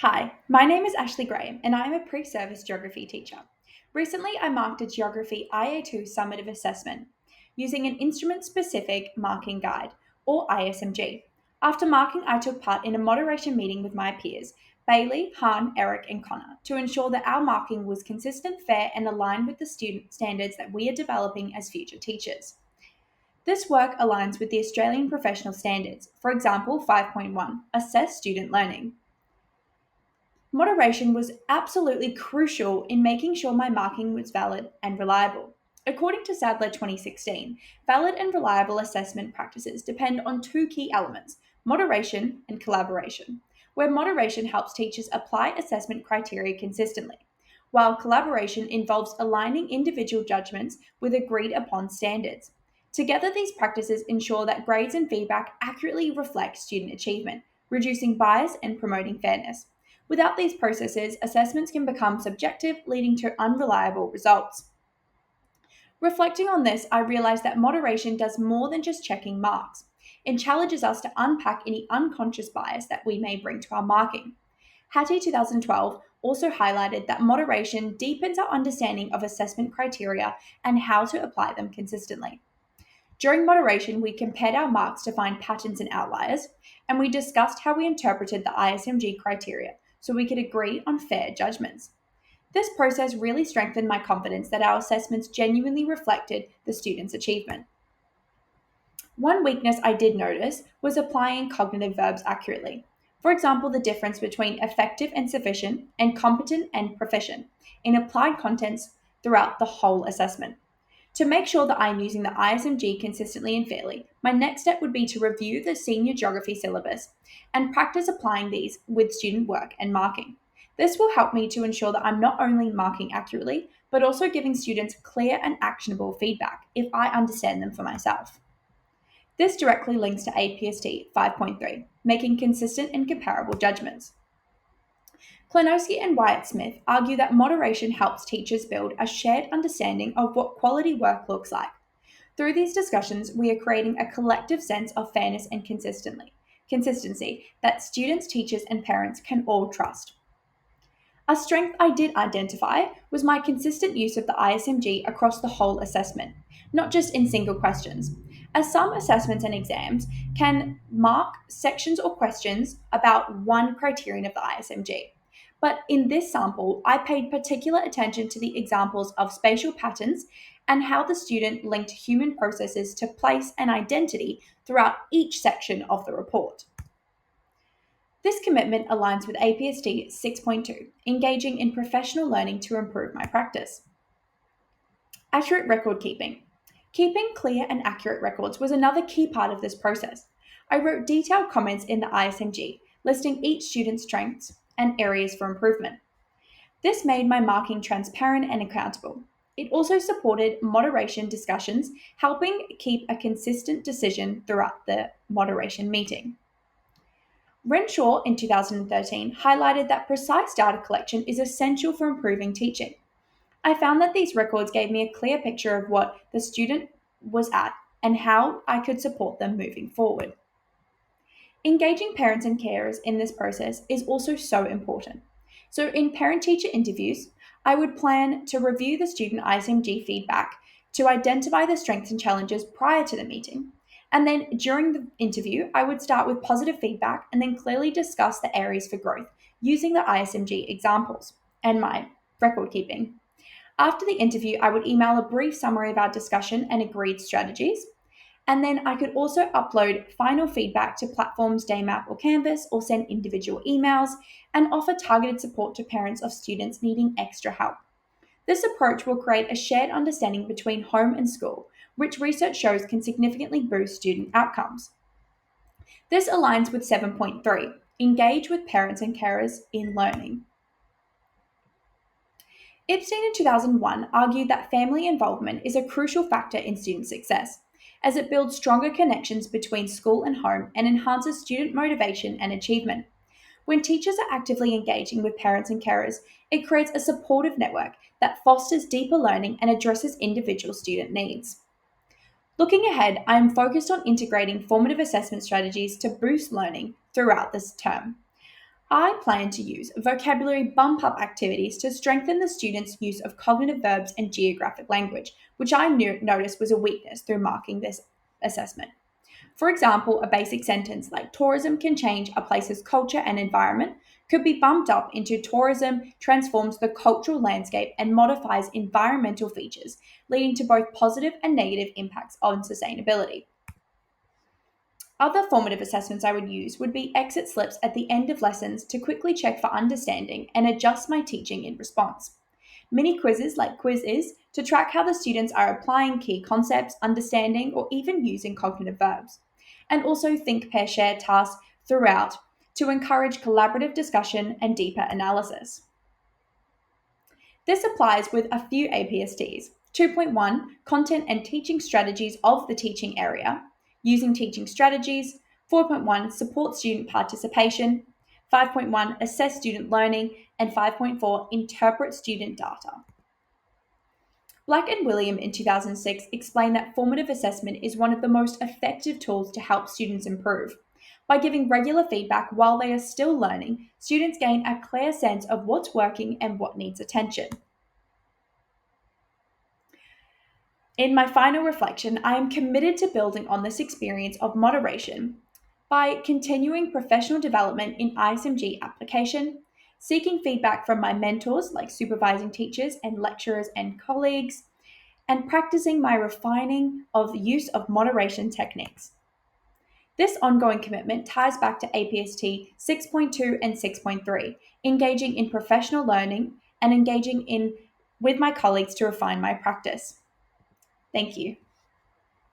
Hi, my name is Ashley Graham and I am a pre-service geography teacher. Recently, I marked a Geography IA2 summative assessment using an instrument-specific marking guide, or ISMG. After marking, I took part in a moderation meeting with my peers, Bailey, Han, Eric, and Connor, to ensure that our marking was consistent, fair, and aligned with the student standards that we are developing as future teachers. This work aligns with the Australian Professional Standards, for example 5.1, Assess Student Learning. Moderation was absolutely crucial in making sure my marking was valid and reliable. According to Sadler 2016, valid and reliable assessment practices depend on two key elements: moderation and collaboration, where moderation helps teachers apply assessment criteria consistently, while collaboration involves aligning individual judgments with agreed upon standards. Together, these practices ensure that grades and feedback accurately reflect student achievement, reducing bias and promoting fairness. Without these processes, assessments can become subjective, leading to unreliable results. Reflecting on this, I realized that moderation does more than just checking marks. It challenges us to unpack any unconscious bias that we may bring to our marking. Hattie 2012 also highlighted that moderation deepens our understanding of assessment criteria and how to apply them consistently. During moderation, we compared our marks to find patterns and outliers, and we discussed how we interpreted the ISMG criteria so we could agree on fair judgments. This process really strengthened my confidence that our assessments genuinely reflected the students' achievement. One weakness I did notice was applying cognitive verbs accurately. For example, the difference between effective and sufficient and competent and proficient in applied contents throughout the whole assessment. To make sure that I'm using the ISMG consistently and fairly, my next step would be to review the senior geography syllabus and practice applying these with student work and marking. This will help me to ensure that I'm not only marking accurately, but also giving students clear and actionable feedback if I understand them for myself. This directly links to APST 5.3, making consistent and comparable judgments. Klonowski and Wyatt Smith argue that moderation helps teachers build a shared understanding of what quality work looks like. Through these discussions, we are creating a collective sense of fairness and consistency that students, teachers, and parents can all trust. A strength I did identify was my consistent use of the ISMG across the whole assessment, not just in single questions, as some assessments and exams can mark sections or questions about one criterion of the ISMG. But in this sample, I paid particular attention to the examples of spatial patterns and how the student linked human processes to place and identity throughout each section of the report. This commitment aligns with APST 6.2, engaging in professional learning to improve my practice. Accurate record keeping. Keeping clear and accurate records was another key part of this process. I wrote detailed comments in the ISMG, listing each student's strengths and areas for improvement. This made my marking transparent and accountable. It also supported moderation discussions, helping keep a consistent decision throughout the moderation meeting. Renshaw in 2013 highlighted that precise data collection is essential for improving teaching. I found that these records gave me a clear picture of what the student was at and how I could support them moving forward. Engaging parents and carers in this process is also so important. So, in parent teacher interviews, I would plan to review the student ISMG feedback to identify the strengths and challenges prior to the meeting. And then during the interview, I would start with positive feedback and then clearly discuss the areas for growth using the ISMG examples and my record keeping. After the interview, I would email a brief summary of our discussion and agreed strategies. And then I could also upload final feedback to platforms Daymap or Canvas, or send individual emails and offer targeted support to parents of students needing extra help. This approach will create a shared understanding between home and school, which research shows can significantly boost student outcomes. This aligns with 7.3, engage with parents and carers in learning. Epstein in 2001 argued that family involvement is a crucial factor in student success, as it builds stronger connections between school and home and enhances student motivation and achievement. When teachers are actively engaging with parents and carers, it creates a supportive network that fosters deeper learning and addresses individual student needs. Looking ahead, I am focused on integrating formative assessment strategies to boost learning throughout this term. I plan to use vocabulary bump up activities to strengthen the students' use of cognitive verbs and geographic language, which I noticed was a weakness through marking this assessment. For example, a basic sentence like tourism can change a place's culture and environment could be bumped up into tourism transforms the cultural landscape and modifies environmental features, leading to both positive and negative impacts on sustainability. Other formative assessments I would use would be exit slips at the end of lessons to quickly check for understanding and adjust my teaching in response. Mini quizzes like Quiz Is to track how the students are applying key concepts, understanding, or even using cognitive verbs. And also think, pair, share tasks throughout to encourage collaborative discussion and deeper analysis. This applies with a few APSTs. 2.1 Content and Teaching Strategies of the Teaching Area, Using Teaching Strategies, 4.1 Support Student Participation, 5.1 Assess Student Learning, and 5.4 Interpret Student Data. Black and William in 2006 explained that formative assessment is one of the most effective tools to help students improve. By giving regular feedback while they are still learning, students gain a clear sense of what's working and what needs attention. In my final reflection, I am committed to building on this experience of moderation by continuing professional development in ISMG application, seeking feedback from my mentors like supervising teachers and lecturers and colleagues, and practicing my refining of the use of moderation techniques. This ongoing commitment ties back to APST 6.2 and 6.3, engaging in professional learning and engaging in with my colleagues to refine my practice. Thank you.